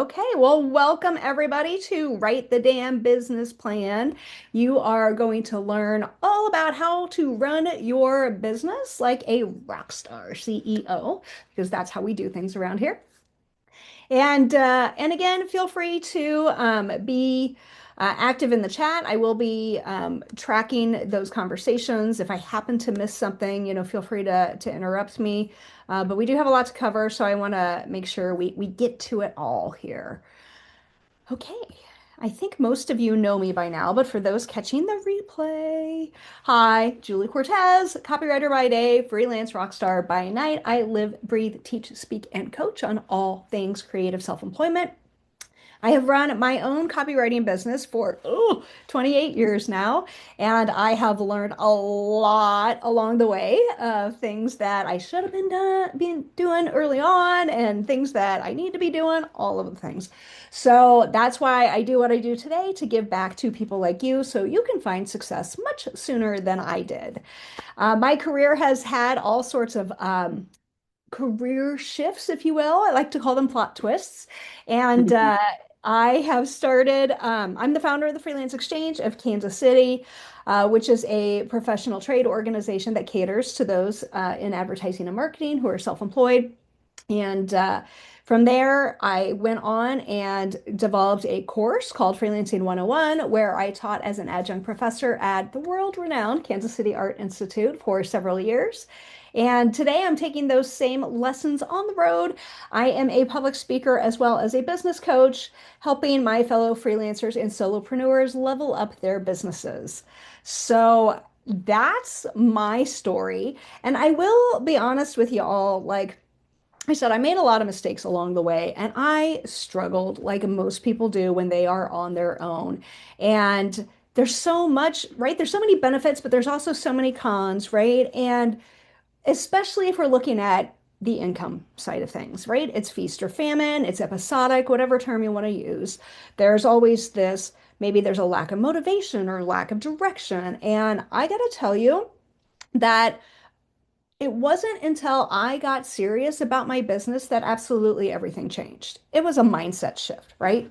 Okay, well, welcome everybody to Write the Damn Business Plan. You are going to learn all about how to run your business like a rock star CEO, because that's how we do things around here. And again, feel free to be active in the chat. I will be tracking those conversations. If I happen to miss something, feel free to interrupt me. But we do have a lot to cover, so I want to make sure we get to it all here. Okay, I think most of you know me by now, but for those catching the replay, hi, Julie Cortez, copywriter by day, freelance rock star by night. I live, breathe, teach, speak, and coach on all things creative self-employment. I have run my own copywriting business for 28 years now, and I have learned a lot along the way of things that I should have been doing early on and things that I need to be doing, all of the things. So that's why I do what I do today to give back to people like you so you can find success much sooner than I did. My career has had all sorts of career shifts, if you will. I like to call them plot twists. And I have started, I'm the founder of the Freelance Exchange of Kansas City, which is a professional trade organization that caters to those in advertising and marketing who are self-employed. And from there, I went on and developed a course called Freelancing 101, where I taught as an adjunct professor at the world-renowned Kansas City Art Institute for several years. And today I'm taking those same lessons on the road. I am a public speaker as well as a business coach, helping my fellow freelancers and solopreneurs level up their businesses. So that's my story. And I will be honest with you all, like, I said, I made a lot of mistakes along the way, and I struggled like most people do when they are on their own. And there's so much, right? There's so many benefits, but there's also so many cons, right? And especially if we're looking at the income side of things, right? It's feast or famine, it's episodic, whatever term you want to use. There's always this, maybe there's a lack of motivation or lack of direction. And I got to tell you that it wasn't until I got serious about my business that absolutely everything changed. It was a mindset shift, right?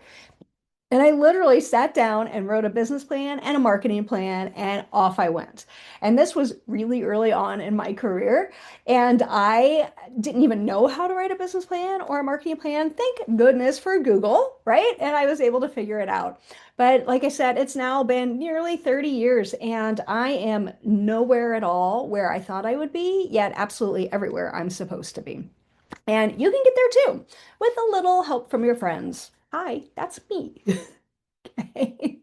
And I literally sat down and wrote a business plan and a marketing plan, and off I went. And this was really early on in my career. And I didn't even know how to write a business plan or a marketing plan. Thank goodness for Google, right? And I was able to figure it out. But like I said, it's now been nearly 30 years, and I am nowhere at all where I thought I would be, yet absolutely everywhere I'm supposed to be. And you can get there too, with a little help from your friends. Hi, that's me. Okay.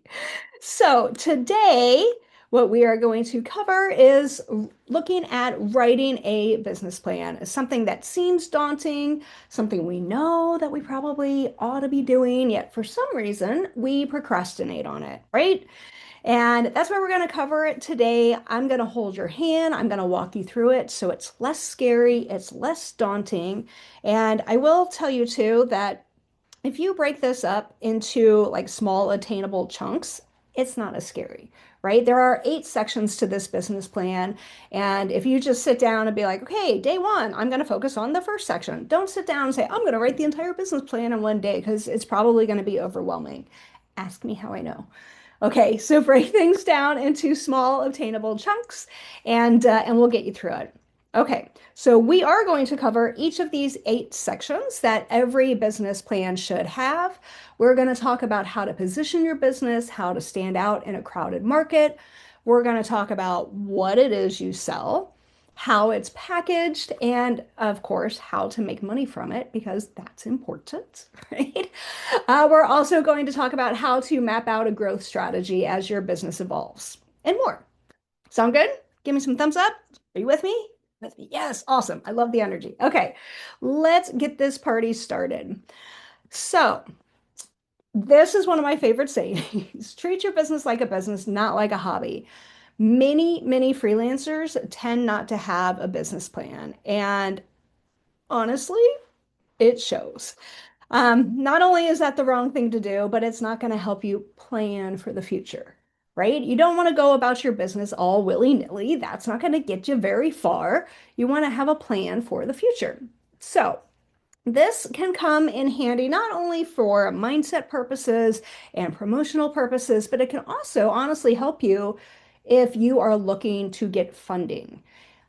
So today, what we are going to cover is looking at writing a business plan. Something that seems daunting, something we know that we probably ought to be doing, yet for some reason we procrastinate on it, right? And that's why we're going to cover it today. I'm going to hold your hand. I'm going to walk you through it so it's less scary, it's less daunting. And I will tell you too that if you break this up into like small attainable chunks, it's not as scary, right? There are 8 sections to this business plan. And if you just sit down and be like, okay, day one, I'm going to focus on the first section. Don't sit down and say, I'm going to write the entire business plan in one day because it's probably going to be overwhelming. Ask me how I know. Okay, so break things down into small, obtainable chunks, and we'll get you through it. Okay, so we are going to cover each of these 8 sections that every business plan should have. We're going to talk about how to position your business, how to stand out in a crowded market. We're going to talk about what it is you sell, how it's packaged, and of course, how to make money from it, because that's important, right? We're also going to talk about how to map out a growth strategy as your business evolves and more. Sound good? Give me some thumbs up. Are you with me? With me. Yes, awesome. I love the energy. Okay, let's get this party started. So, this is one of my favorite sayings. Treat your business like a business, not like a hobby. Many freelancers tend not to have a business plan. And honestly, it shows. Not only is that the wrong thing to do, but it's not going to help you plan for the future, right? You don't want to go about your business all willy-nilly. That's not going to get you very far. You want to have a plan for the future. So, This can come in handy not only for mindset purposes and promotional purposes, but it can also honestly help you if you are looking to get funding,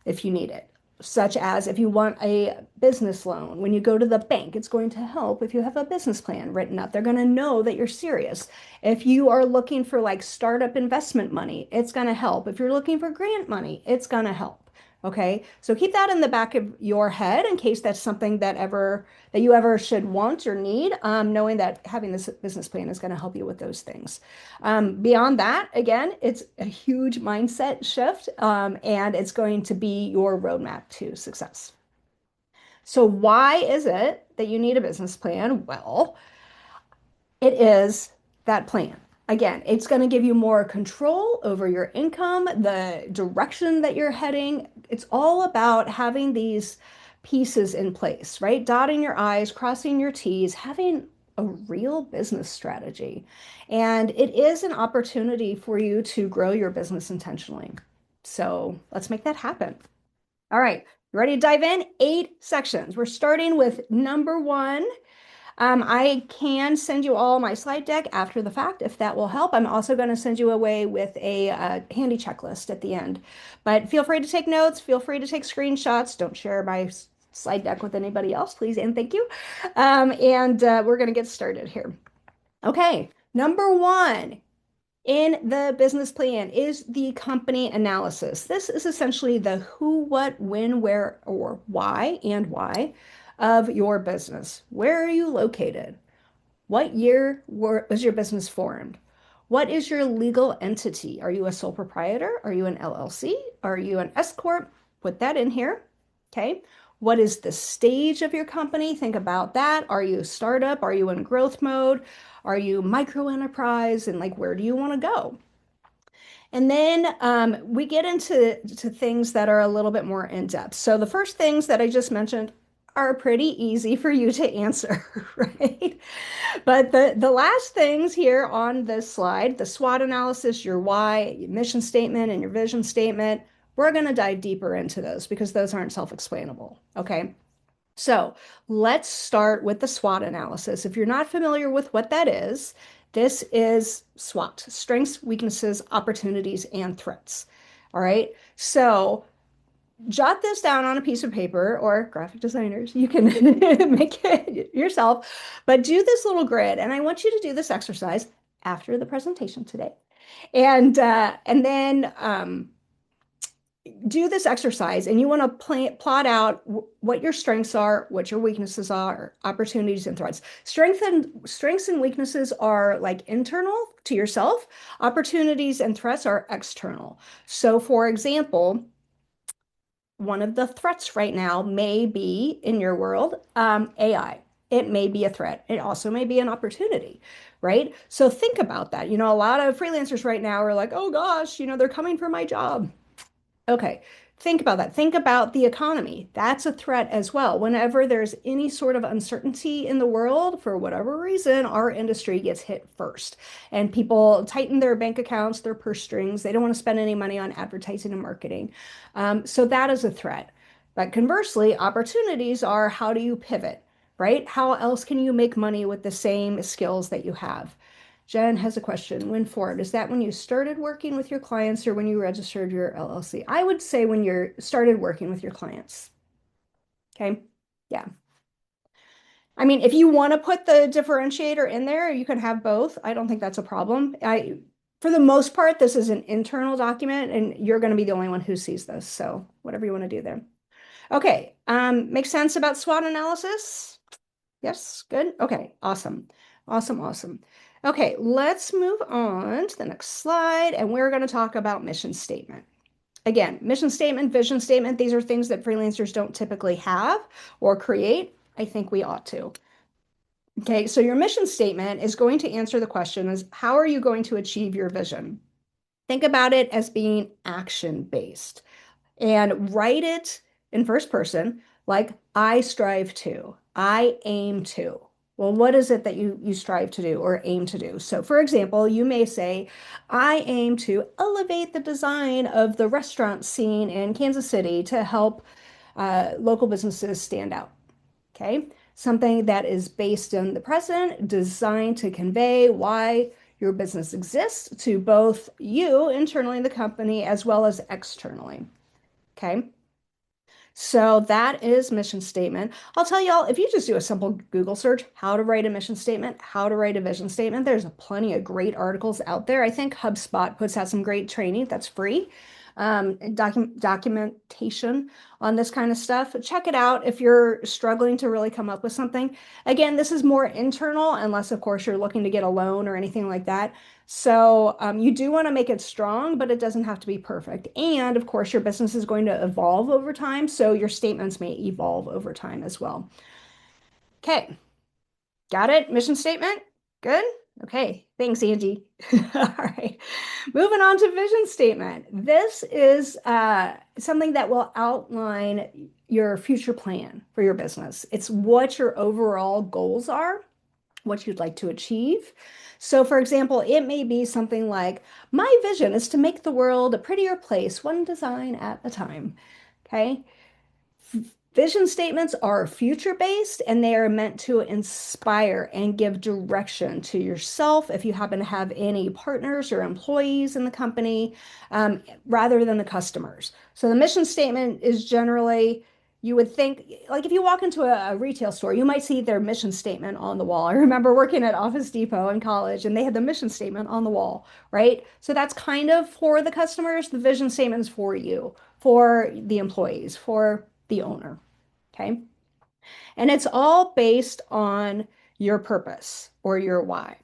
if you need it. Such as if you want a business loan, when you go to the bank, it's going to help if you have a business plan written up. They're going to know that you're serious. If you are looking for like startup investment money, it's going to help. If you're looking for grant money, it's going to help. Okay, so keep that in the back of your head in case that's something that you ever should want or need, knowing that having this business plan is going to help you with those things. Beyond that, again, it's a huge mindset shift, and it's going to be your roadmap to success. So why is it that you need a business plan? Well, it is that plan. Again, it's going to give you more control over your income, the direction that you're heading. It's all about having these pieces in place, right? Dotting your I's, crossing your T's, having a real business strategy. And it is an opportunity for you to grow your business intentionally. So let's make that happen. All right, you ready to dive in? 8 sections. We're starting with number one. I can send you all my slide deck after the fact if that will help. I'm also going to send you away with a handy checklist at the end. But feel free to take notes, feel free to take screenshots. Don't share my slide deck with anybody else, please, and thank you. And we're going to get started here. Okay, number one in the business plan is the company analysis. This is essentially the who, what, when, where, or why, and why of your business. Where are you located? What year was your business formed? What is your legal entity? Are you a sole proprietor? Are you an LLC? Are you an S corp? Put that in here. Okay. What is the stage of your company? Think about that. Are you a startup? Are you in growth mode? Are you micro enterprise? And like, where do you want to go? And then we get into things that are a little bit more in depth. So the first things that I just mentioned are pretty easy for you to answer, right? But the last things here on this slide, the SWOT analysis, your why, your mission statement, and your vision statement, we're going to dive deeper into those because those aren't self-explainable. Okay. So let's start with the SWOT analysis. If you're not familiar with what that is, this is SWOT, strengths, weaknesses, opportunities, and threats. All right. So jot this down on a piece of paper, or graphic designers, you can make it yourself, but do this little grid. And I want you to do this exercise after the presentation today. And then do this exercise, and you want to plot out what your strengths are, what your weaknesses are, opportunities and threats. Strengths and weaknesses are like internal to yourself. Opportunities and threats are external. So for example, one of the threats right now may be in your world, AI. It may be a threat. It also may be an opportunity, right? So think about that. A lot of freelancers right now are like, oh gosh, they're coming for my job. Okay, think about that. Think about the economy. That's a threat as well. Whenever there's any sort of uncertainty in the world, for whatever reason, our industry gets hit first. And people tighten their bank accounts, their purse strings. They don't want to spend any money on advertising and marketing. So that is a threat. But conversely, opportunities are how do you pivot, right? How else can you make money with the same skills that you have? Jen has a question. When forward, is that when you started working with your clients or when you registered your LLC? I would say when you started working with your clients. Okay. Yeah. I mean, if you want to put the differentiator in there, you can have both. I don't think that's a problem. For the most part, this is an internal document and you're going to be the only one who sees this. So whatever you want to do there. Okay. Makes sense about SWOT analysis? Yes, good. Okay, awesome. Awesome, awesome. Okay, let's move on to the next slide, and we're going to talk about mission statement. Again, mission statement, vision statement, these are things that freelancers don't typically have or create. I think we ought to. Okay, so your mission statement is going to answer the question is how are you going to achieve your vision? Think about it as being action-based and write it in first person like I strive to, I aim to. Well, what is it that you strive to do or aim to do? So, for example, you may say, I aim to elevate the design of the restaurant scene in Kansas City to help local businesses stand out. Okay. something that is based in the present, designed to convey why your business exists to both you internally in the company as well as externally. Okay. So that is mission statement. I'll tell y'all, if you just do a simple Google search, how to write a mission statement, how to write a vision statement, there's plenty of great articles out there. I think HubSpot puts out some great training that's free, documentation on this kind of stuff. Check it out if you're struggling to really come up with something. Again, this is more internal, unless, of course, you're looking to get a loan or anything like that. So you do want to make it strong, but it doesn't have to be perfect. And of course, your business is going to evolve over time, so your statements may evolve over time as well. Okay, got it? Mission statement? Good? Okay, thanks, Angie. All right, moving on to vision statement. This is something that will outline your future plan for your business. It's what your overall goals are, what you'd like to achieve. So, for example, it may be something like, my vision is to make the world a prettier place, one design at a time. Okay. Vision statements are future-based and they are meant to inspire and give direction to yourself if you happen to have any partners or employees in the company, rather than the customers. So the mission statement is generally, you would think, like if you walk into a retail store, you might see their mission statement on the wall. I remember working at Office Depot in college and they had the mission statement on the wall, right? So that's kind of for the customers. The vision statement is for you, for the employees, for the owner. Okay. And it's all based on your purpose or your why.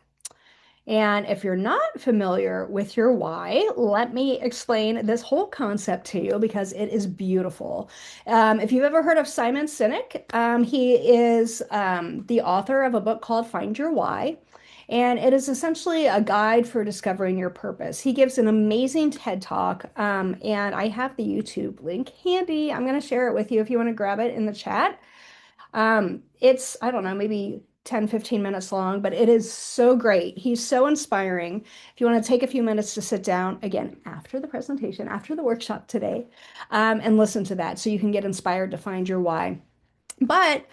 And if you're not familiar with your why, let me explain this whole concept to you because it is beautiful. If you've ever heard of Simon Sinek, he is the author of a book called Find Your Why. And it is essentially a guide for discovering your purpose. He gives an amazing TED Talk, and I have the YouTube link handy. I'm going to share it with you if you want to grab it in the chat. It's, I don't know, maybe 10, 15 minutes long, but it is so great. He's so inspiring. If you want to take a few minutes to sit down, again, after the presentation, after the workshop today, and listen to that so you can get inspired to find your why. But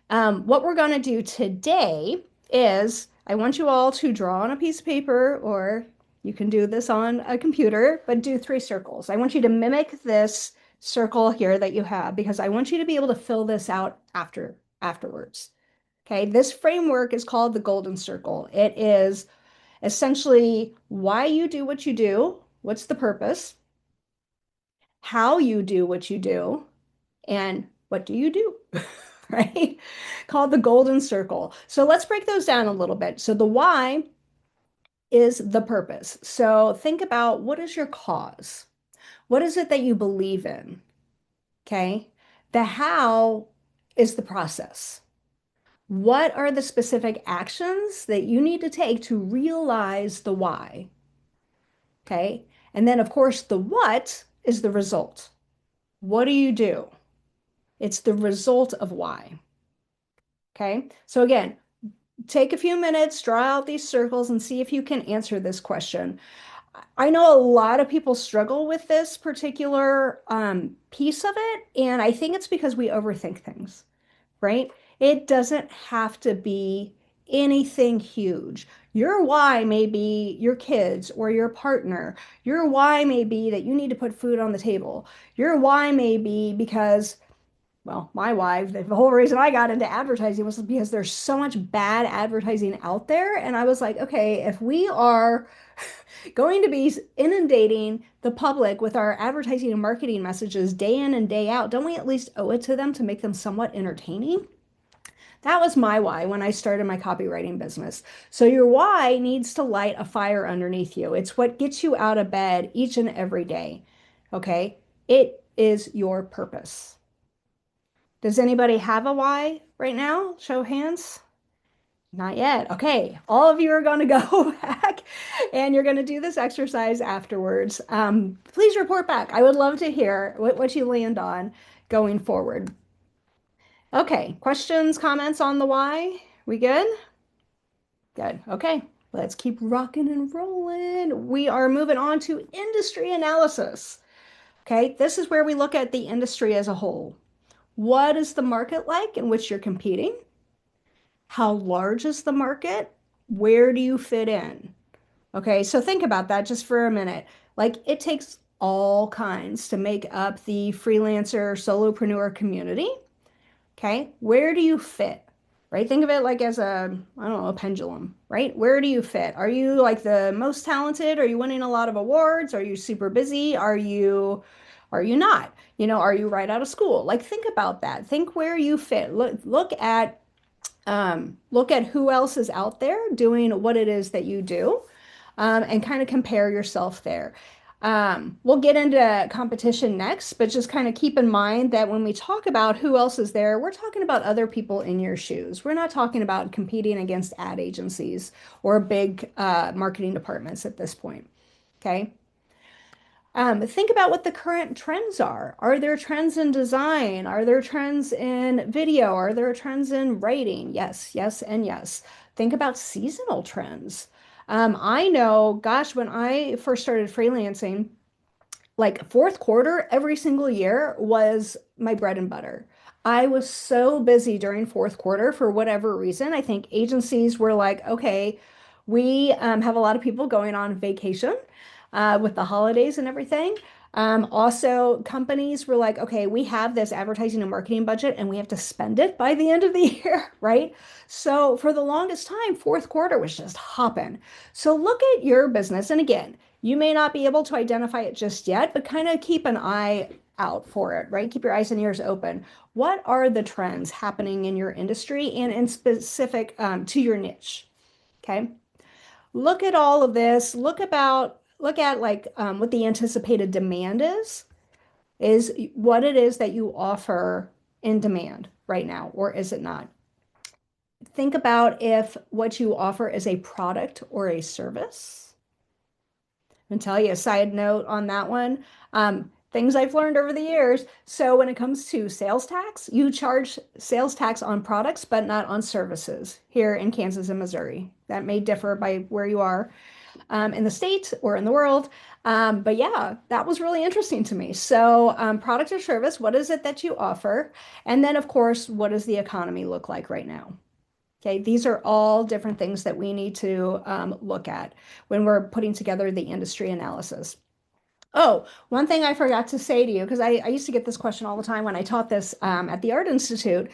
what we're going to do today is I want you all to draw on a piece of paper, or you can do this on a computer, but do 3 circles. I want you to mimic this circle here that you have because I want you to be able to fill this out afterwards. Okay, this framework is called the golden circle. It is essentially why you do what you do, what's the purpose, how you do what you do, and what do you do? Right? Called the golden circle. So let's break those down a little bit. So the why is the purpose. So think about, what is your cause? What is it that you believe in? Okay. The how is the process. What are the specific actions that you need to take to realize the why? Okay. And then, of course, the what is the result. What do you do? It's the result of why. Okay. So again, take a few minutes, draw out these circles, and see if you can answer this question. I know a lot of people struggle with this particular piece of it, and I think it's because we overthink things, right? It doesn't have to be anything huge. Your why may be your kids or your partner. Your why may be that you need to put food on the table. Your why may be because, well, my wife, the whole reason I got into advertising was because there's so much bad advertising out there. And I was like, okay, if we are going to be inundating the public with our advertising and marketing messages day in and day out, don't we at least owe it to them to make them somewhat entertaining? That was my why when I started my copywriting business. So your why needs to light a fire underneath you. It's what gets you out of bed each and every day. Okay? It is your purpose. Does anybody have a why right now? Show of hands. Not yet. Okay. All of you are going to go back and you're going to do this exercise afterwards. Please report back. I would love to hear what you land on going forward. Okay. Questions, comments on the why? We good? Good. Okay. Let's keep rocking and rolling. We are moving on to industry analysis. Okay. This is where we look at the industry as a whole. What is the market like in which you're competing? How large is the market? Where do you fit in? Okay, so think about that just for a minute. Like it takes all kinds to make up the freelancer solopreneur community. Okay, where do you fit? Right? Think of it like as a, I don't know, a pendulum, right? Where do you fit? Are you like the most talented? Are you winning a lot of awards? Are you super busy? Are you not? Are you right out of school? Like think about that. Think where you fit. Look at who else is out there doing what it is that you do, and kind of compare yourself there. We'll get into competition next, but just kind of keep in mind that when we talk about who else is there, we're talking about other people in your shoes. We're not talking about competing against ad agencies or big marketing departments at this point. Okay. Think about what the current trends are. Are there trends in design? Are there trends in video? Are there trends in writing? Yes, yes, and yes. Think about seasonal trends. I know, gosh, when I first started freelancing, like fourth quarter every single year was my bread and butter. I was so busy during fourth quarter for whatever reason. I think agencies were like, okay, we have a lot of people going on vacation with the holidays and everything. Also, companies were like, okay, we have this advertising and marketing budget and we have to spend it by the end of the year, right? So for the longest time, fourth quarter was just hopping. So look at your business. And again, you may not be able to identify it just yet, but kind of keep an eye out for it, right? Keep your eyes and ears open. What are the trends happening in your industry and in specific to your niche? Okay. Look at all of this. Look at like what the anticipated demand is what it is that you offer in demand right now, or is it not? Think about if what you offer is a product or a service. And tell you a side note on that one. Things I've learned over the years. So when it comes to sales tax, you charge sales tax on products, but not on services here in Kansas and Missouri. That may differ by where you are in the state or in the world. But yeah, that was really interesting to me. So product or service, what is it that you offer? And then, of course, what does the economy look like right now? Okay, these are all different things that we need to look at when we're putting together the industry analysis. Oh, one thing I forgot to say to you, because I used to get this question all the time when I taught this at the Art Institute.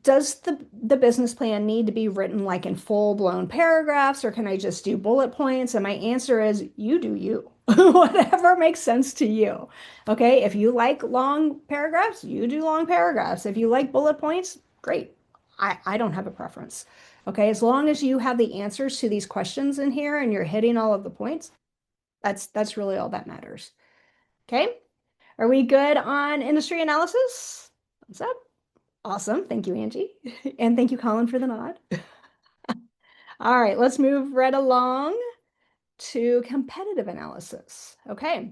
Does the business plan need to be written like in full-blown paragraphs, or can I just do bullet points? And my answer is you do you. Whatever makes sense to you. Okay, if you like long paragraphs, you do long paragraphs. If you like bullet points, great. I don't have a preference. Okay, as long as you have the answers to these questions in here and you're hitting all of the points, that's really all that matters. Okay, are we good on industry analysis? Thumbs up. Awesome. Thank you, Angie. And thank you, Colin, for the nod. All right, let's move right along to competitive analysis. Okay.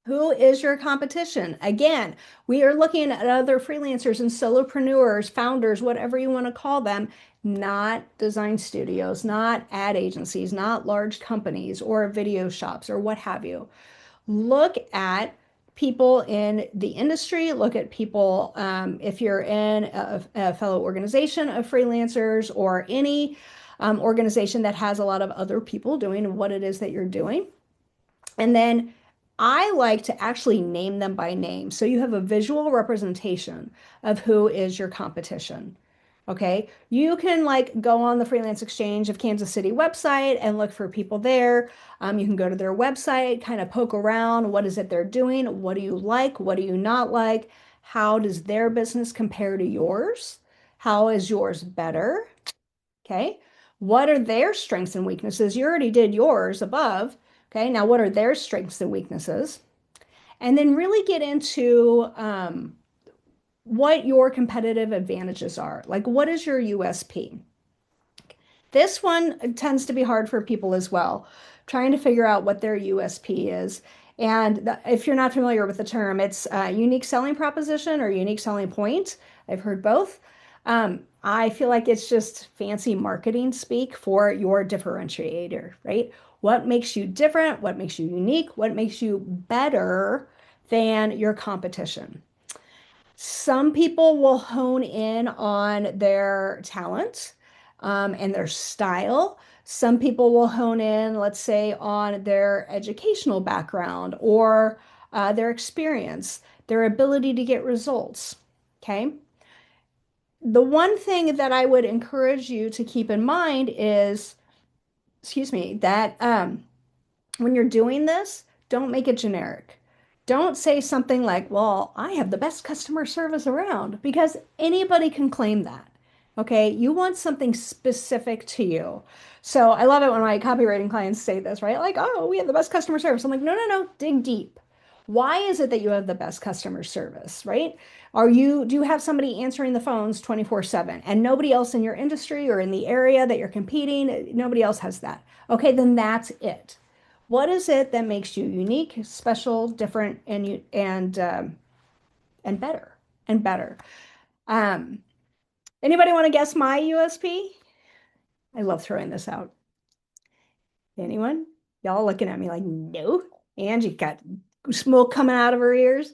Who is your competition? Again, we are looking at other freelancers and solopreneurs, founders, whatever you want to call them, not design studios, not ad agencies, not large companies or video shops or what have you. Look at people in the industry, look at people, if you're in a fellow organization of freelancers or any organization that has a lot of other people doing what it is that you're doing. And then I like to actually name them by name. So you have a visual representation of who is your competition. Okay, you can like go on the Freelance Exchange of Kansas City website and look for people there. You can go to their website, kind of poke around. What is it they're doing? What do you like? What do you not like? How does their business compare to yours? How is yours better? Okay, what are their strengths and weaknesses? You already did yours above. Okay, now what are their strengths and weaknesses? And then really get into what your competitive advantages are. Like, what is your USP? This one tends to be hard for people as well, trying to figure out what their USP is. And if you're not familiar with the term, it's a unique selling proposition or unique selling point. I've heard both. I feel like it's just fancy marketing speak for your differentiator, right? What makes you different? What makes you unique? What makes you better than your competition? Some people will hone in on their talent. and their style. Some people will hone in, let's say, on their educational background or their experience, their ability to get results. Okay. The one thing that I would encourage you to keep in mind is, excuse me, that when you're doing this, don't make it generic. Don't say something like, well, I have the best customer service around, because anybody can claim that. Okay. You want something specific to you. So I love it when my copywriting clients say this, right? Like, oh, we have the best customer service. I'm like, no, no, no, dig deep. Why is it that you have the best customer service, right? Do you have somebody answering the phones 24/7 and nobody else in your industry or in the area that you're competing, nobody else has that? Okay, then that's it. What is it that makes you unique, special, different, and better and better? Um, Anybody want to guess my USP? I love throwing this out. Anyone? Y'all looking at me like, no. Angie got smoke coming out of her ears.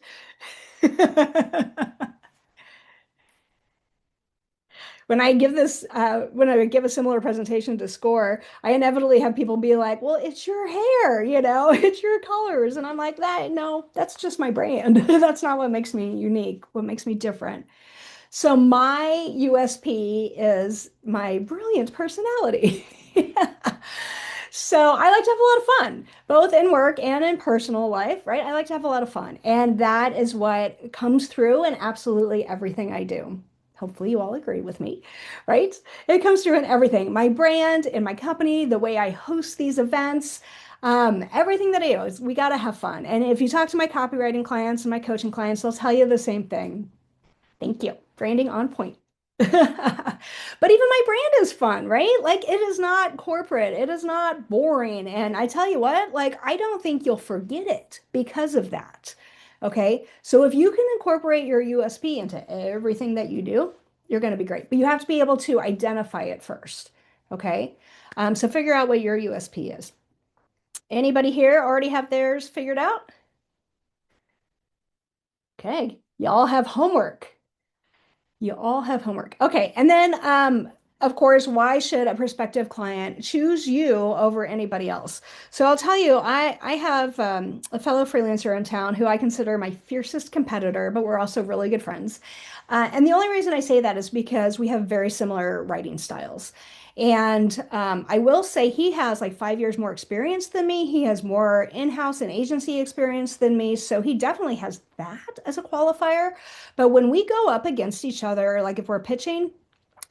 When I give a similar presentation to score, I inevitably have people be like, well, it's your hair, it's your colors. And I'm like, no, that's just my brand. That's not what makes me unique, what makes me different. So my USP is my brilliant personality. So I like to have a lot of fun, both in work and in personal life, right? I like to have a lot of fun. And that is what comes through in absolutely everything I do. Hopefully you all agree with me, right? It comes through in everything. My brand, in my company, the way I host these events, everything that I do is we got to have fun. And if you talk to my copywriting clients and my coaching clients, they'll tell you the same thing. Thank you. Branding on point. But even my brand is fun, right? Like it is not corporate, it is not boring. And I tell you what, like I don't think you'll forget it because of that. Okay. So if you can incorporate your USP into everything that you do, you're going to be great. But you have to be able to identify it first. Okay. So figure out what your USP is. Anybody here already have theirs figured out? Okay. Y'all have homework. You all have homework. Okay. And then, of course, why should a prospective client choose you over anybody else? So I'll tell you, I have a fellow freelancer in town who I consider my fiercest competitor, but we're also really good friends. And the only reason I say that is because we have very similar writing styles. And I will say he has like 5 years more experience than me. He has more in-house and agency experience than me. So he definitely has that as a qualifier. But when we go up against each other, like if we're pitching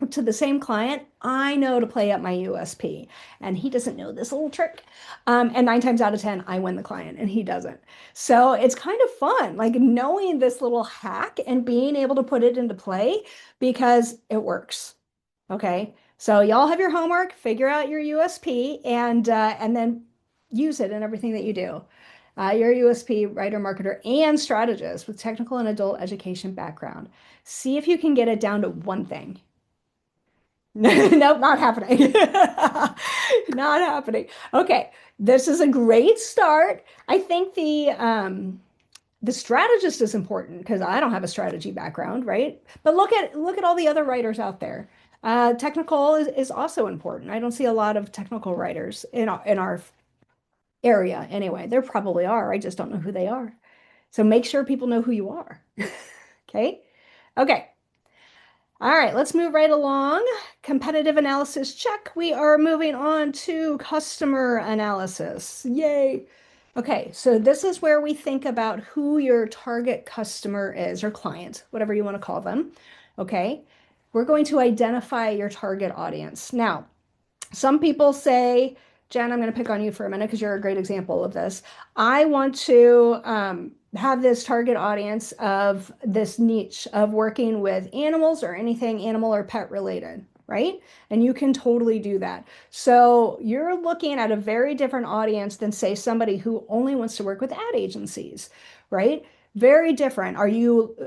to the same client, I know to play up my USP. And he doesn't know this little trick. And 9 times out of 10, I win the client and he doesn't. So it's kind of fun, like knowing this little hack and being able to put it into play because it works. Okay. So y'all have your homework, figure out your USP and then use it in everything that you do. Your USP, writer, marketer, and strategist with technical and adult education background. See if you can get it down to one thing. Nope, not happening. Not happening. Okay, this is a great start. I think the strategist is important because I don't have a strategy background, right? But look at all the other writers out there. Technical is also important. I don't see a lot of technical writers in our area anyway. There probably are. I just don't know who they are. So make sure people know who you are. Okay. Okay. All right, let's move right along. Competitive analysis check. We are moving on to customer analysis. Yay. Okay, so this is where we think about who your target customer is or client, whatever you want to call them. Okay, we're going to identify your target audience. Now, some people say, Jen, I'm going to pick on you for a minute because you're a great example of this. I want to have this target audience of this niche of working with animals or anything animal or pet related, right? And you can totally do that. So you're looking at a very different audience than, say, somebody who only wants to work with ad agencies, right? Very different. Are you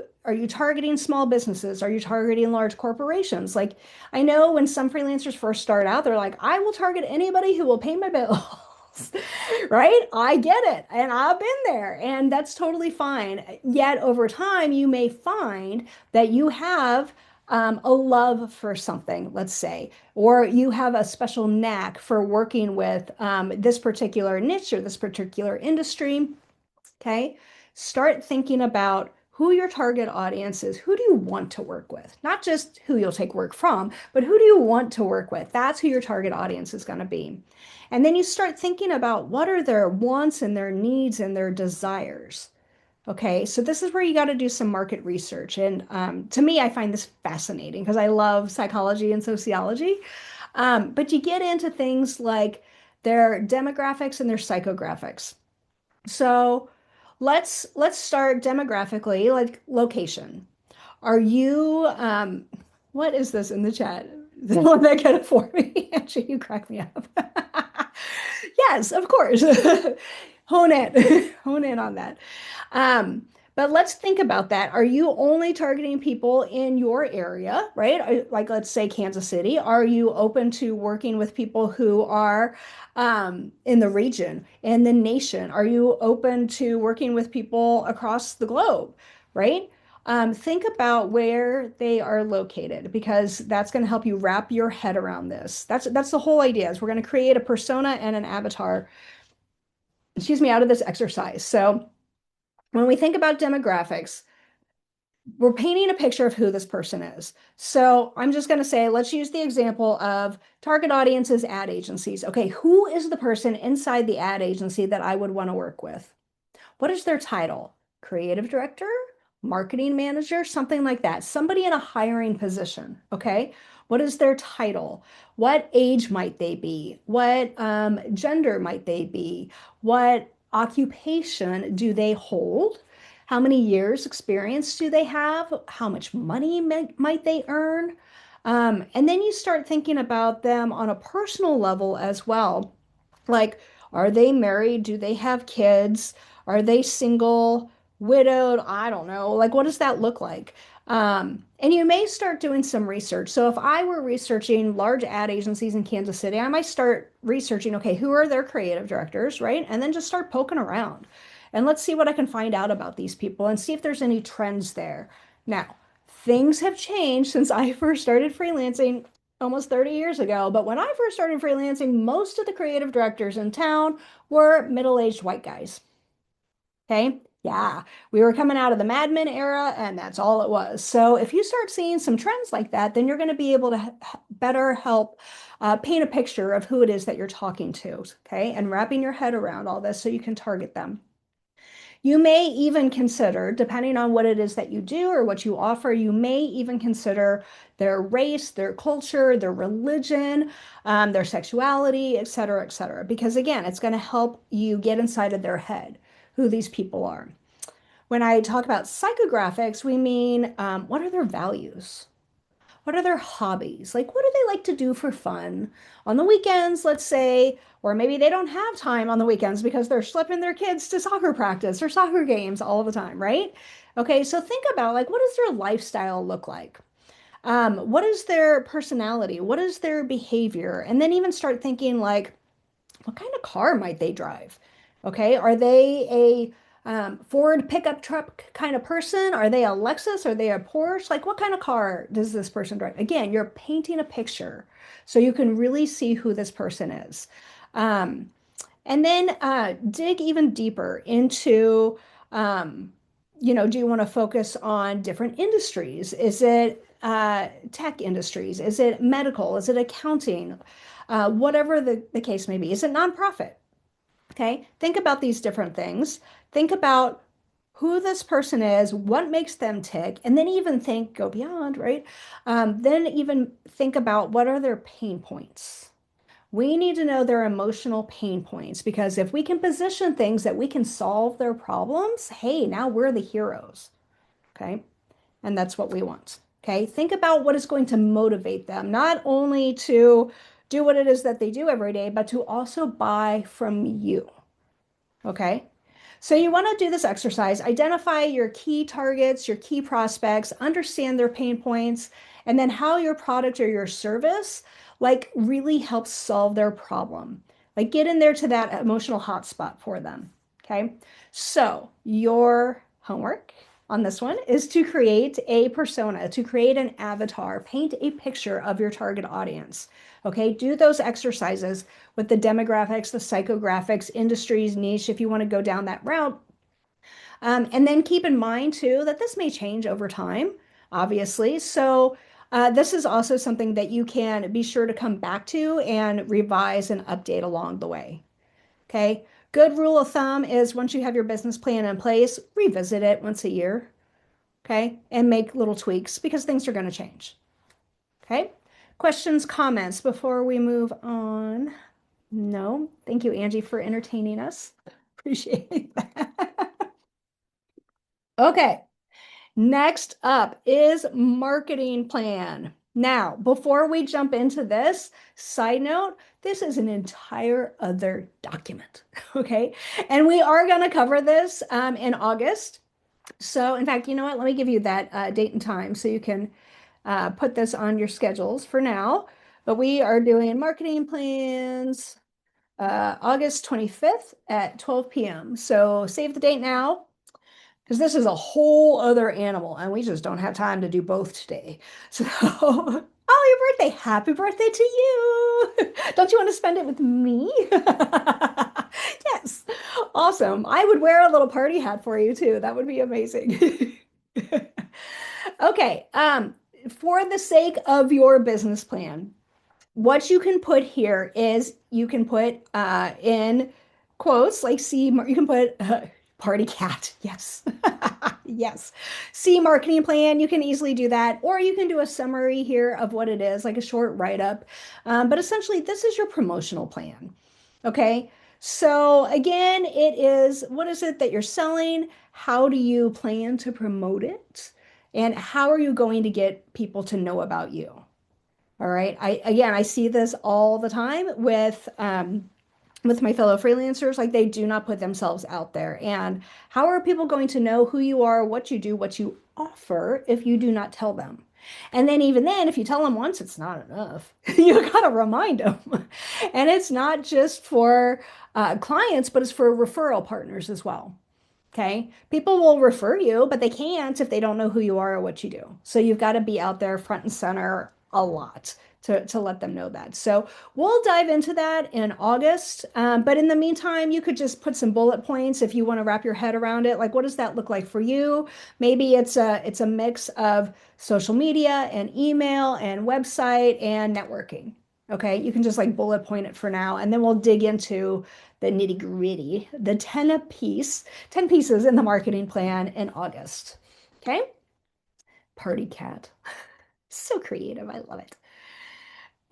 targeting small businesses? Are you targeting large corporations? Like I know when some freelancers first start out, they're like, I will target anybody who will pay my bills. Right? I get it. And I've been there, and that's totally fine. Yet over time, you may find that you have a love for something, let's say, or you have a special knack for working with this particular niche or this particular industry. Okay. Start thinking about who your target audience is. Who do you want to work with? Not just who you'll take work from, but who do you want to work with? That's who your target audience is going to be. And then you start thinking about what are their wants and their needs and their desires. Okay, so this is where you got to do some market research. And to me, I find this fascinating because I love psychology and sociology. But you get into things like their demographics and their psychographics. So let's start demographically, like location. Are you what is this in the chat? The one that can afford me? Actually, you crack me up. Yes, of course. Hone in, hone in on that. Um, but let's think about that. Are you only targeting people in your area, right? Like, let's say Kansas City. Are you open to working with people who are in the region, in the nation? Are you open to working with people across the globe, right? Think about where they are located because that's going to help you wrap your head around this. That's the whole idea is we're going to create a persona and an avatar, excuse me, out of this exercise. So when we think about demographics, we're painting a picture of who this person is. So I'm just going to say, let's use the example of target audiences, ad agencies. Okay, who is the person inside the ad agency that I would want to work with? What is their title? Creative director, marketing manager, something like that. Somebody in a hiring position. Okay. What is their title? What age might they be? What gender might they be? What occupation do they hold? How many years experience do they have? How much money might they earn? And then you start thinking about them on a personal level as well. Like, are they married? Do they have kids? Are they single, widowed? I don't know. Like, what does that look like? And you may start doing some research. So if I were researching large ad agencies in Kansas City, I might start researching, okay, who are their creative directors, right? And then just start poking around. And let's see what I can find out about these people and see if there's any trends there. Now, things have changed since I first started freelancing almost 30 years ago. But when I first started freelancing, most of the creative directors in town were middle-aged white guys. Okay. Yeah. We were coming out of the Mad Men era, and that's all it was. So if you start seeing some trends like that, then you're going to be able to better help paint a picture of who it is that you're talking to. Okay. And wrapping your head around all this so you can target them. You may even consider, depending on what it is that you do or what you offer, you may even consider their race, their culture, their religion, their sexuality, et cetera, et cetera. Because again, it's going to help you get inside of their head who these people are. When I talk about psychographics, we mean what are their values? What are their hobbies? Like, what do they like to do for fun on the weekends, let's say, or maybe they don't have time on the weekends because they're schlepping their kids to soccer practice or soccer games all the time, right? Okay, so think about like, what does their lifestyle look like? What is their personality? What is their behavior? And then even start thinking like, what kind of car might they drive? Okay, are they a Ford pickup truck kind of person? Are they a Lexus? Are they a Porsche? Like, what kind of car does this person drive? Again, you're painting a picture so you can really see who this person is. Um, and then dig even deeper into, um, do you want to focus on different industries? Is it tech industries? Is it medical? Is it accounting? Whatever the case may be. Is it nonprofit? Okay, think about these different things. Think about who this person is, what makes them tick, and then even think, go beyond, right? Then even think about what are their pain points. We need to know their emotional pain points because if we can position things that we can solve their problems, hey, now we're the heroes. Okay. And that's what we want. Okay. Think about what is going to motivate them, not only to do what it is that they do every day, but to also buy from you. Okay. So you want to do this exercise, identify your key targets, your key prospects, understand their pain points, and then how your product or your service like really helps solve their problem. Like get in there to that emotional hotspot for them. Okay. So your homework on this one is to create a persona, to create an avatar, paint a picture of your target audience. Okay, do those exercises with the demographics, the psychographics, industries, niche, if you want to go down that route. And then keep in mind too that this may change over time, obviously. So this is also something that you can be sure to come back to and revise and update along the way. Okay. Good rule of thumb is once you have your business plan in place, revisit it once a year. Okay. And make little tweaks because things are going to change. Okay. Questions, comments before we move on? No. Thank you, Angie, for entertaining us. Appreciate that. Okay. Next up is marketing plan. Now, before we jump into this, side note, this is an entire other document, okay? And we are going to cover this in August. So, in fact, you know what? Let me give you that date and time so you can put this on your schedules for now. But we are doing marketing plans August 25th at 12 p.m. So, save the date now because this is a whole other animal and we just don't have time to do both today. So, oh, your birthday. Happy birthday to you. Don't you want to spend it with me? Yes. Awesome. I would wear a little party hat for you too. That would be amazing. Okay. For the sake of your business plan, what you can put here is you can put in quotes like see, you can put party cat. Yes. Yes. See marketing plan. You can easily do that. Or you can do a summary here of what it is, like a short write-up. But essentially, this is your promotional plan. Okay. So again, it is what is it that you're selling? How do you plan to promote it? And how are you going to get people to know about you? All right. I see this all the time with my fellow freelancers. Like they do not put themselves out there. And how are people going to know who you are, what you do, what you offer if you do not tell them? And then even then, if you tell them once, it's not enough. You got to remind them. And it's not just for clients, but it's for referral partners as well. Okay. People will refer you, but they can't if they don't know who you are or what you do. So you've got to be out there front and center a lot to let them know that. So we'll dive into that in August. But in the meantime, you could just put some bullet points if you want to wrap your head around it. Like, what does that look like for you? Maybe it's a mix of social media and email and website and networking. Okay. You can just like bullet point it for now, and then we'll dig into the nitty gritty, the 10 pieces in the marketing plan in August. Okay. Party cat. So creative. I love it.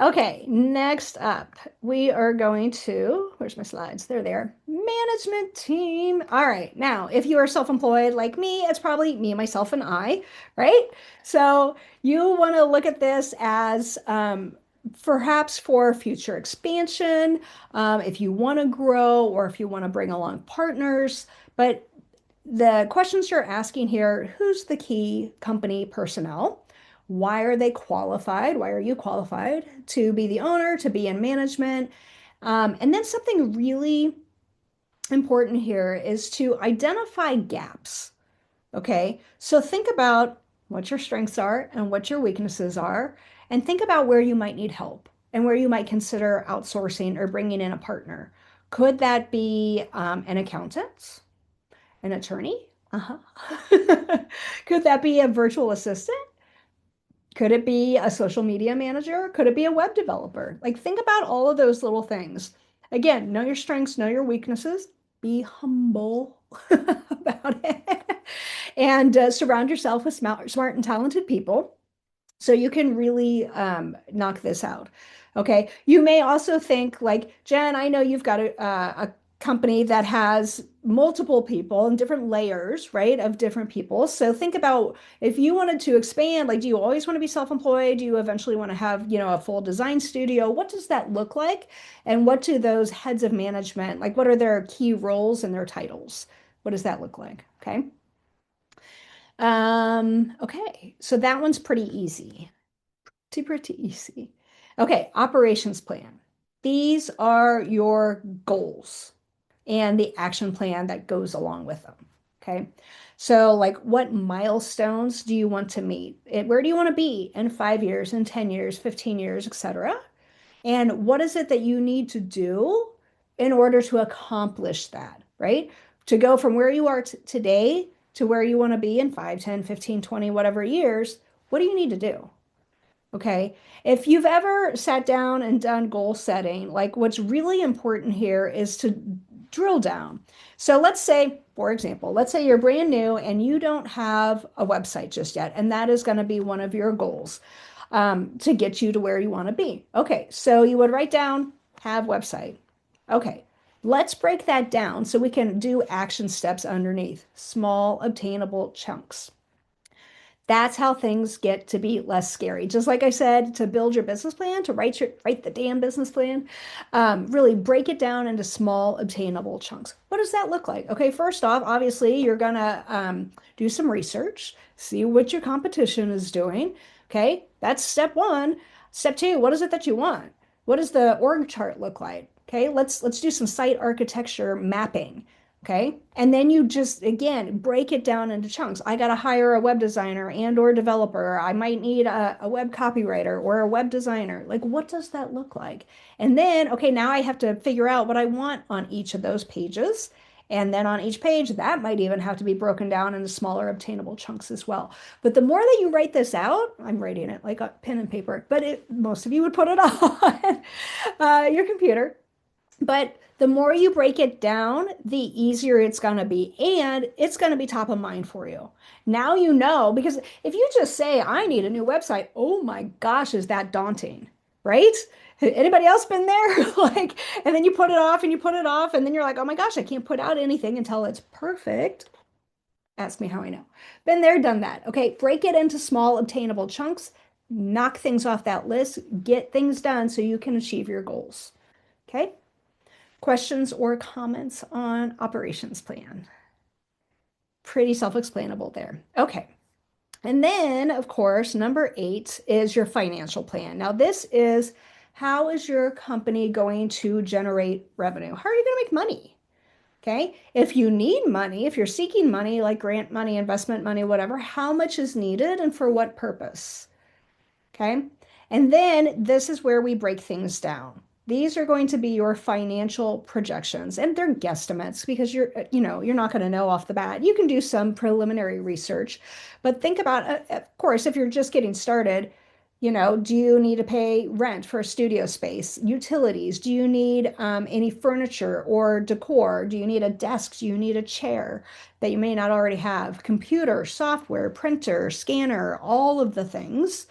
Okay, next up, we are going to, where's my slides? They're there. Management team. All right, now, if you are self-employed like me, it's probably me, myself, and I, right? So you want to look at this as perhaps for future expansion, if you want to grow or if you want to bring along partners. But the questions you're asking here, who's the key company personnel? Why are they qualified? Why are you qualified to be the owner, to be in management? And then something really important here is to identify gaps. Okay, so think about what your strengths are and what your weaknesses are, and think about where you might need help and where you might consider outsourcing or bringing in a partner. Could that be an accountant, an attorney? Uh-huh. Could that be a virtual assistant? Could it be a social media manager? Could it be a web developer? Like, think about all of those little things. Again, know your strengths, know your weaknesses, be humble about it, and surround yourself with smart and talented people so you can really knock this out. Okay. You may also think like, Jen, I know you've got a company that has multiple people and different layers, right, of different people. So think about if you wanted to expand, like, do you always want to be self-employed? Do you eventually want to have, a full design studio? What does that look like? And what do those heads of management, like, what are their key roles and their titles? What does that look like? Okay. Okay, so that one's pretty easy. Pretty easy. Okay, operations plan. These are your goals and the action plan that goes along with them. Okay. So, like, what milestones do you want to meet? Where do you want to be in 5 years, in 10 years, 15 years, etc.? And what is it that you need to do in order to accomplish that, right? To go from where you are today to where you want to be in 5, 10, 15, 20, whatever years, what do you need to do? Okay. If you've ever sat down and done goal setting, like what's really important here is to drill down. So let's say, for example, let's say you're brand new and you don't have a website just yet, and that is going to be one of your goals to get you to where you want to be. Okay. So you would write down, have website. Okay. Let's break that down so we can do action steps underneath, small, obtainable chunks. That's how things get to be less scary. Just like I said, to build your business plan, to write the damn business plan, really break it down into small, obtainable chunks. What does that look like? Okay, first off, obviously, you're gonna do some research, see what your competition is doing. Okay, that's step one. Step two, what is it that you want? What does the org chart look like? Okay, let's do some site architecture mapping. Okay. And then you just, again, break it down into chunks. I got to hire a web designer and or developer. I might need a web copywriter or a web designer. Like, what does that look like? And then, okay, now I have to figure out what I want on each of those pages. And then on each page, that might even have to be broken down into smaller obtainable chunks as well. But the more that you write this out, I'm writing it like a pen and paper, but most of you would put it on your computer. But the more you break it down, the easier it's going to be. And it's going to be top of mind for you. Now you know, because if you just say, I need a new website, oh my gosh, is that daunting, right? Anybody else been there? Like, and then you put it off and you put it off, and then you're like, oh my gosh, I can't put out anything until it's perfect. Ask me how I know. Been there, done that. Okay, break it into small, obtainable chunks, knock things off that list, get things done so you can achieve your goals. Okay. Questions or comments on operations plan? Pretty self-explainable there. Okay. And then, of course, number 8 is your financial plan. Now, this is how is your company going to generate revenue? How are you going to make money? Okay. If you need money, if you're seeking money, like grant money, investment money, whatever, how much is needed and for what purpose? Okay. And then this is where we break things down. These are going to be your financial projections, and they're guesstimates because you're not going to know off the bat. You can do some preliminary research, but think about, of course, if you're just getting started, do you need to pay rent for a studio space, utilities? Do you need any furniture or decor? Do you need a desk? Do you need a chair that you may not already have? Computer, software, printer, scanner, all of the things,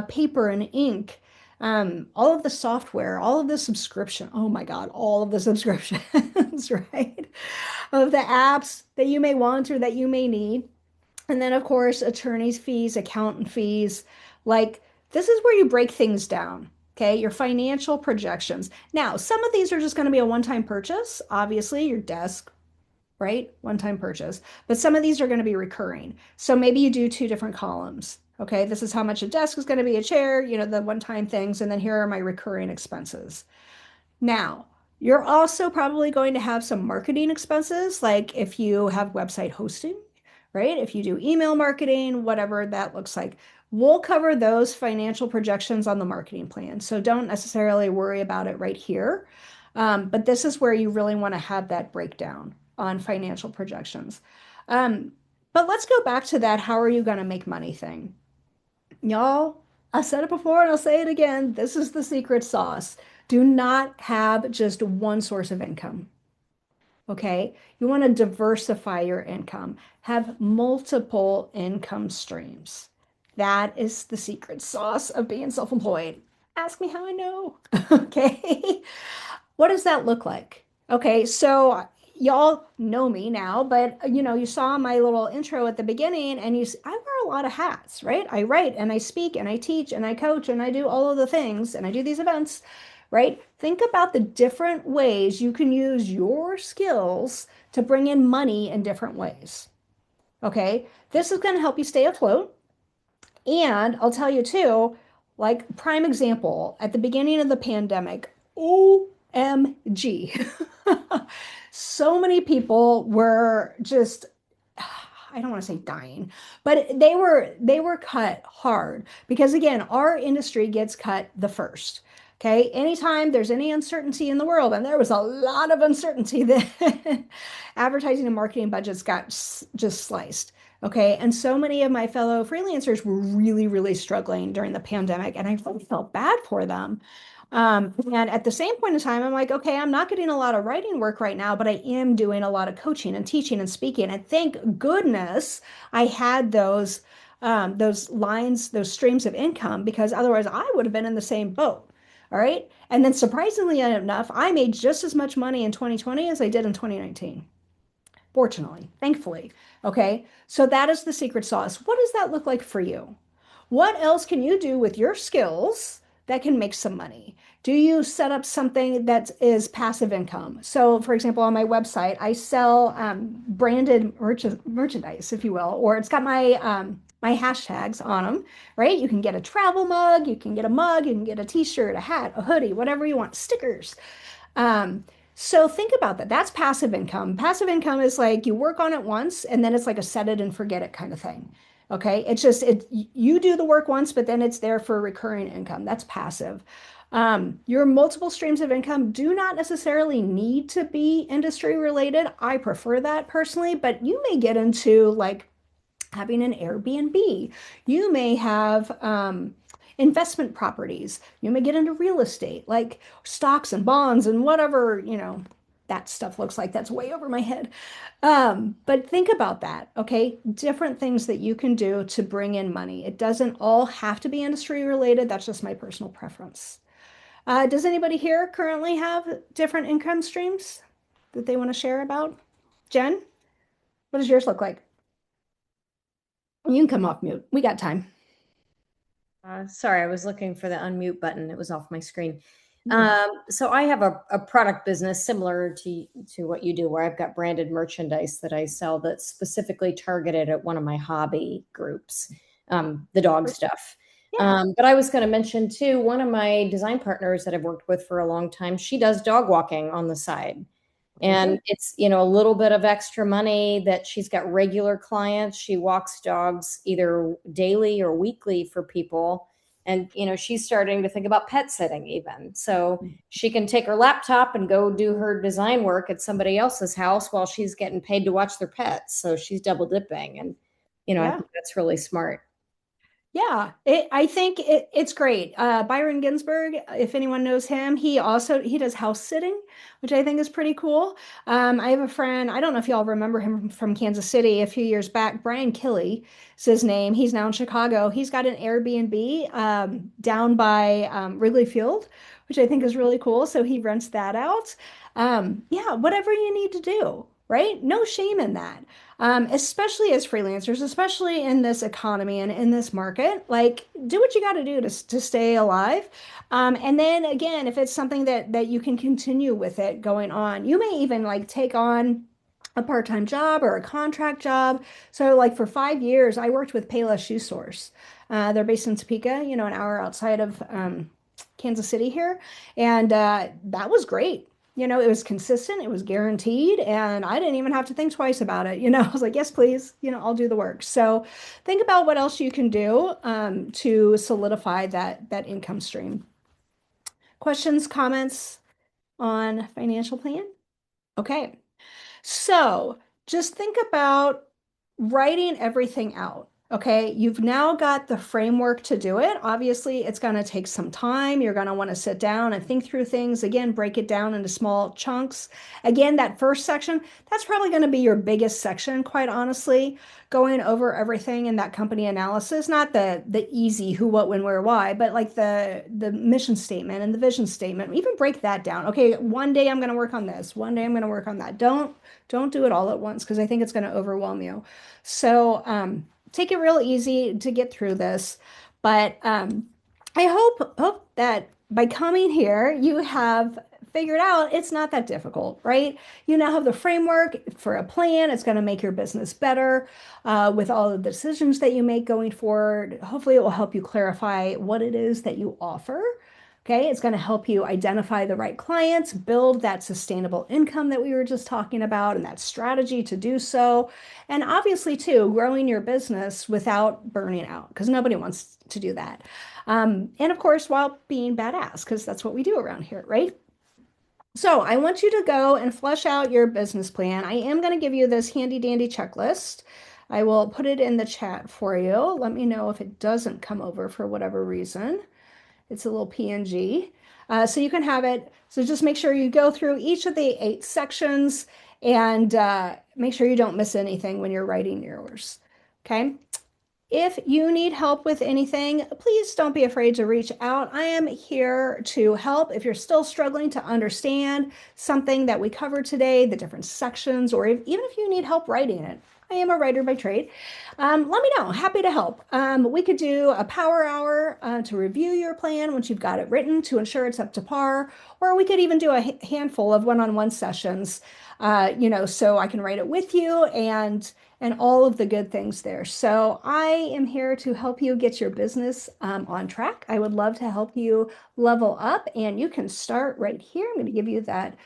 paper and ink, all of the software, all of the subscription. Oh my God, all of the subscriptions, right? Of the apps that you may want or that you may need. And then, of course, attorney's fees, accountant fees. Like, this is where you break things down. Okay, your financial projections. Now, some of these are just going to be a one-time purchase. Obviously, your desk, right? One-time purchase. But some of these are going to be recurring. So maybe you do two different columns. Okay, this is how much a desk is going to be, a chair, the one-time things, and then here are my recurring expenses. Now, you're also probably going to have some marketing expenses, like if you have website hosting, right? If you do email marketing, whatever that looks like. We'll cover those financial projections on the marketing plan. So don't necessarily worry about it right here. But this is where you really want to have that breakdown on financial projections. But let's go back to that how are you going to make money thing. Y'all, I said it before and I'll say it again. This is the secret sauce. Do not have just one source of income. Okay. You want to diversify your income, have multiple income streams. That is the secret sauce of being self-employed. Ask me how I know. Okay. What does that look like? Okay, so y'all know me now, but you saw my little intro at the beginning and I wear a lot of hats, right? I write and I speak and I teach and I coach and I do all of the things and I do these events, right? Think about the different ways you can use your skills to bring in money in different ways. Okay, this is going to help you stay afloat. And I'll tell you too, like prime example, at the beginning of the pandemic, OMG. So many people were just I don't want to say dying, but they were cut hard because again, our industry gets cut the first. Okay, anytime there's any uncertainty in the world, and there was a lot of uncertainty, that advertising and marketing budgets got just sliced. Okay, and so many of my fellow freelancers were really, really struggling during the pandemic, and I really felt bad for them. And at the same point in time, I'm like, okay, I'm not getting a lot of writing work right now, but I am doing a lot of coaching and teaching and speaking. And thank goodness I had those lines, those streams of income, because otherwise I would have been in the same boat. All right. And then surprisingly enough, I made just as much money in 2020 as I did in 2019. Fortunately, thankfully. Okay. So that is the secret sauce. What does that look like for you? What else can you do with your skills that can make some money? Do you set up something that is passive income? So, for example, on my website, I sell branded merchandise, if you will, or it's got my hashtags on them, right? You can get a travel mug, you can get a mug, you can get a t-shirt, a hat, a hoodie, whatever you want, stickers. Um, so think about that. That's passive income. Passive income is like you work on it once and then it's like a set it and forget it kind of thing. Okay. It's just you do the work once, but then it's there for recurring income. That's passive. Your multiple streams of income do not necessarily need to be industry related. I prefer that personally, but you may get into like having an Airbnb. You may have investment properties. You may get into real estate, like stocks and bonds and whatever, that stuff looks like. That's way over my head. But think about that, okay? Different things that you can do to bring in money. It doesn't all have to be industry related. That's just my personal preference. Does anybody here currently have different income streams that they want to share about? Jen, what does yours look like? You can come off mute. We got time. Sorry, I was looking for the unmute button. It was off my screen. Mhm. So I have a product business similar to what you do, where I've got branded merchandise that I sell that's specifically targeted at one of my hobby groups, the dog stuff. Yeah. But I was going to mention too, one of my design partners that I've worked with for a long time, she does dog walking on the side. Very And good. it's, a little bit of extra money that she's got regular clients. She walks dogs either daily or weekly for people. And, she's starting to think about pet sitting even. So she can take her laptop and go do her design work at somebody else's house while she's getting paid to watch their pets. So she's double dipping. And, I Yeah. think that's really smart. Yeah, I think it's great. Byron Ginsburg, if anyone knows him, he does house sitting, which I think is pretty cool. I have a friend, I don't know if y'all remember him from Kansas City a few years back. Brian Killey is his name. He's now in Chicago. He's got an Airbnb down by Wrigley Field, which I think is really cool. So he rents that out. Yeah, whatever you need to do, right? No shame in that, especially as freelancers, especially in this economy and in this market. Like, do what you got to do to stay alive. And then again, if it's something that you can continue with it going on, you may even like take on a part-time job or a contract job. So like for 5 years, I worked with Payless Shoe Source. They're based in Topeka, an hour outside of Kansas City here. And that was great. It was consistent, it was guaranteed, and I didn't even have to think twice about it. I was like, yes, please, I'll do the work. So think about what else you can do to solidify that income stream. Questions, comments on financial plan? Okay. So just think about writing everything out. Okay, you've now got the framework to do it. Obviously, it's going to take some time. You're going to want to sit down and think through things. Again, break it down into small chunks. Again, that first section, that's probably going to be your biggest section, quite honestly, going over everything in that company analysis, not the easy who, what, when, where, why, but like the mission statement and the vision statement. Even break that down. Okay, one day I'm going to work on this. One day I'm going to work on that. Don't do it all at once because I think it's going to overwhelm you. So take it real easy to get through this. But I hope that by coming here, you have figured out it's not that difficult, right? You now have the framework for a plan. It's going to make your business better with all of the decisions that you make going forward. Hopefully, it will help you clarify what it is that you offer. Okay, it's going to help you identify the right clients, build that sustainable income that we were just talking about, and that strategy to do so. And obviously, too, growing your business without burning out, because nobody wants to do that. And of course, while being badass, because that's what we do around here, right? So I want you to go and flesh out your business plan. I am going to give you this handy dandy checklist. I will put it in the chat for you. Let me know if it doesn't come over for whatever reason. It's a little PNG. So you can have it. So just make sure you go through each of the 8 sections and make sure you don't miss anything when you're writing yours. Okay. If you need help with anything, please don't be afraid to reach out. I am here to help. If you're still struggling to understand something that we covered today, the different sections, or even if you need help writing it, I am a writer by trade. Let me know. Happy to help. We could do a power hour to review your plan once you've got it written to ensure it's up to par, or we could even do a handful of one-on-one sessions, so I can write it with you and all of the good things there. So I am here to help you get your business on track. I would love to help you level up, and you can start right here. I'm going to give you that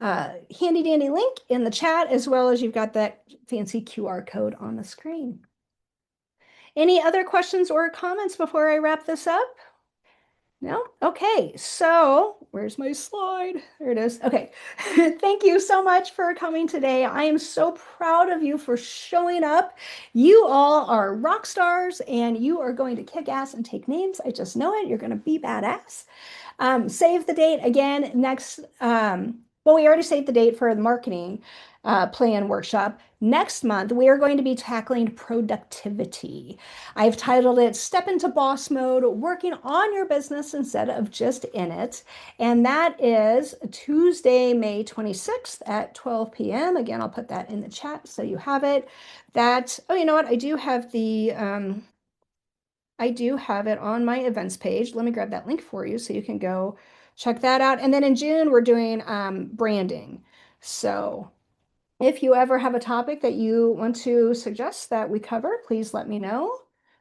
handy dandy link in the chat, as well as you've got that fancy QR code on the screen. Any other questions or comments before I wrap this up? No? Okay, so where's my slide? There it is. Okay, thank you so much for coming today. I am so proud of you for showing up. You all are rock stars and you are going to kick ass and take names. I just know it. You're going to be badass. Save the date again next. Well, we already saved the date for the marketing plan workshop. Next month, we are going to be tackling productivity. I've titled it Step into Boss Mode, Working on Your Business Instead of Just in It. And that is Tuesday, May 26th at 12 p.m. Again, I'll put that in the chat so you have it. Oh, you know what? I do have it on my events page. Let me grab that link for you so you can go check that out. And then in June, we're doing branding. So if you ever have a topic that you want to suggest that we cover, please let me know.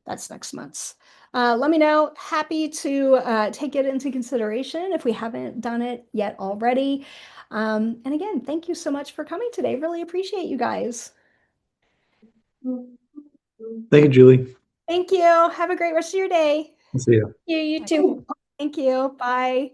That's next month's. Let me know. Happy to take it into consideration if we haven't done it yet already. And again, thank you so much for coming today. Really appreciate you guys. Thank you, Julie. Thank you. Have a great rest of your day. I'll see you. You too. Thank you. Bye.